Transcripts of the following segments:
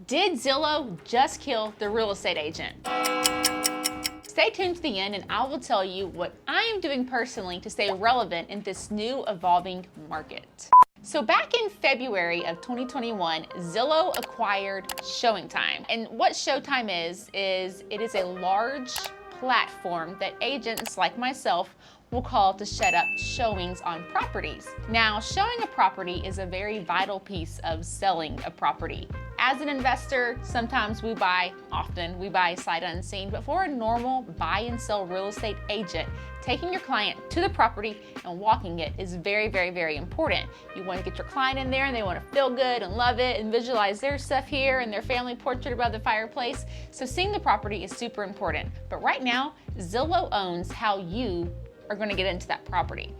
Did Zillow just kill the real estate agent? Stay tuned to the end and I will tell you what I am doing personally to stay relevant in this new evolving market. So back in February of 2021, Zillow acquired ShowingTime. And what ShowingTime is it is a large platform that agents like myself will call to set up showings on properties. Now, showing a property is a very vital piece of selling a property. As an investor, sometimes often we buy sight unseen, but for a normal buy and sell real estate agent, taking your client to the property and walking it is very, very, very important. You want to get your client in there and they want to feel good and love it and visualize their stuff here and their family portrait above the fireplace. So seeing the property is super important. But right now, Zillow owns how you are going to get into that property.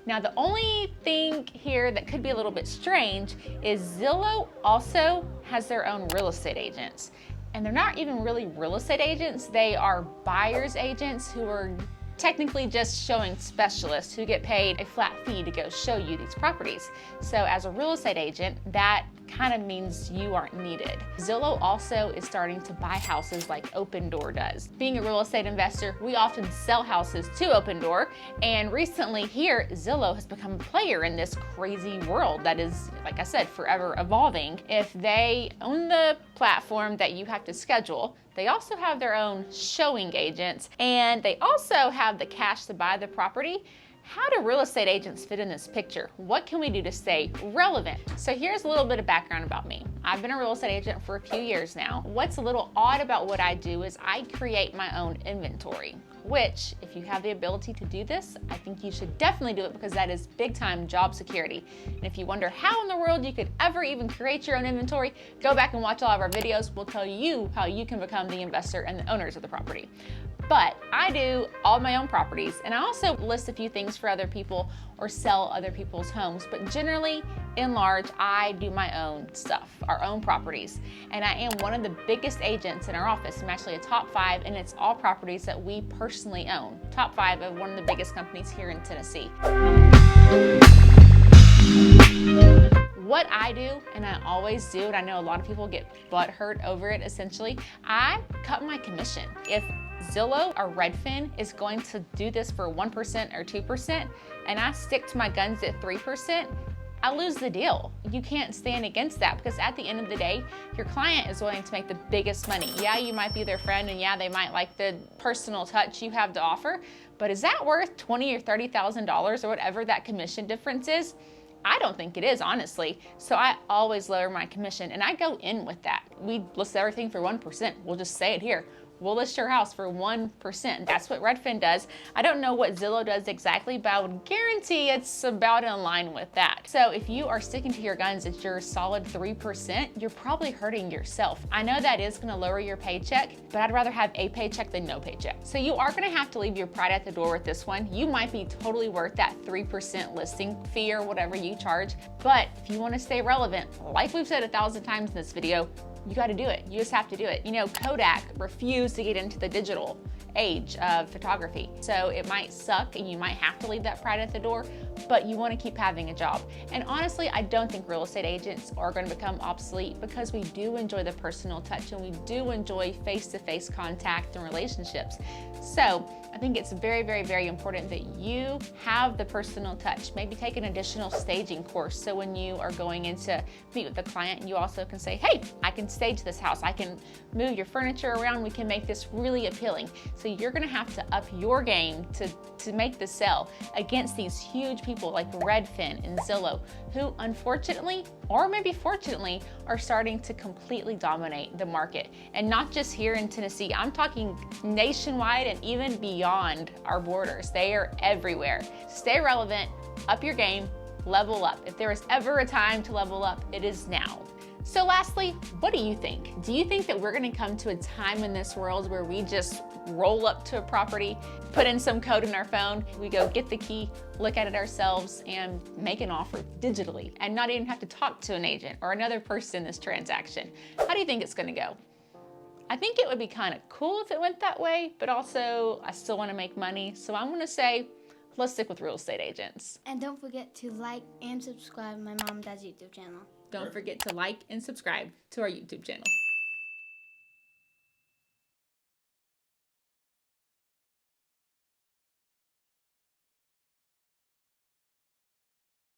Now, the only thing here that could be a little bit strange is Zillow also has their own real estate agents. And they're not even really real estate agents, they are buyer's agents who are technically just showing specialists who get paid a flat fee to go show you these properties. So as a real estate agent, that kind of means you aren't needed. Zillow also is starting to buy houses like Opendoor does. Being a real estate investor, we often sell houses to Opendoor, and recently here, Zillow has become a player in this crazy world that is, like I said, forever evolving. If they own the platform that you have to schedule, they also have their own showing agents, and they also have the cash to buy the property. How do real estate agents fit in this picture? What can we do to stay relevant? So here's a little bit of background about me. I've been a real estate agent for a few years now. What's a little odd about what I do is I create my own inventory, which if you have the ability to do this, I think you should definitely do it because that is big time job security. And if you wonder how in the world you could ever even create your own inventory, go back and watch all of our videos. We'll tell you how you can become the investor and the owners of the property. But I do all my own properties, and I also list a few things for other people or sell other people's homes. But generally, in large, I do my own stuff, our own properties. And I am one of the biggest agents in our office. I'm actually a top 5, and it's all properties that we personally own. Top 5 of one of the biggest companies here in Tennessee. What I do, and I always do, and I know a lot of people get butthurt over it essentially, I cut my commission. If Zillow or Redfin is going to do this for 1% or 2%, and I stick to my guns at 3%, I lose the deal. You can't stand against that because at the end of the day, your client is willing to make the biggest money. Yeah, you might be their friend and yeah, they might like the personal touch you have to offer, but is that worth $20,000 or $30,000 or whatever that commission difference is? I don't think it is, honestly. So I always lower my commission and I go in with that. We list everything for 1%. We'll just say it here. We'll list your house for 1%. That's what Redfin does. I don't know what Zillow does exactly, but I would guarantee it's about in line with that. So if you are sticking to your guns at your solid 3%, you're probably hurting yourself. I know that is gonna lower your paycheck, but I'd rather have a paycheck than no paycheck. So you are gonna have to leave your pride at the door with this one. You might be totally worth that 3% listing fee or whatever you charge, but if you wanna stay relevant, like we've said 1,000 times in this video, you got to do it. You just have to do it. You know, Kodak refused to get into the digital age of photography. So it might suck and you might have to leave that pride at the door, but you want to keep having a job. And honestly, I don't think real estate agents are going to become obsolete because we do enjoy the personal touch and we do enjoy face-to-face contact and relationships. So I think it's very, very, very important that you have the personal touch. Maybe take an additional staging course. So when you are going in to meet with the client, you also can say, hey, I can stage this house. I can move your furniture around. We can make this really appealing. So you're gonna have to up your game to make the sell against these huge people like Redfin and Zillow, who unfortunately, or maybe fortunately, are starting to completely dominate the market. And not just here in Tennessee, I'm talking nationwide and even beyond our borders. They are everywhere. Stay relevant, up your game, level up. If there is ever a time to level up, it is now. So lastly, what do you think? Do you think that we're gonna come to a time in this world where we just roll up to a property, put in some code in our phone, we go get the key, look at it ourselves, and make an offer digitally, and not even have to talk to an agent or another person in this transaction? How do you think it's gonna go? I think it would be kind of cool if it went that way, but also I still wanna make money, so I'm gonna say, let's stick with real estate agents. And don't forget to like and subscribe to my mom and dad's YouTube channel. Don't forget to like and subscribe to our YouTube channel.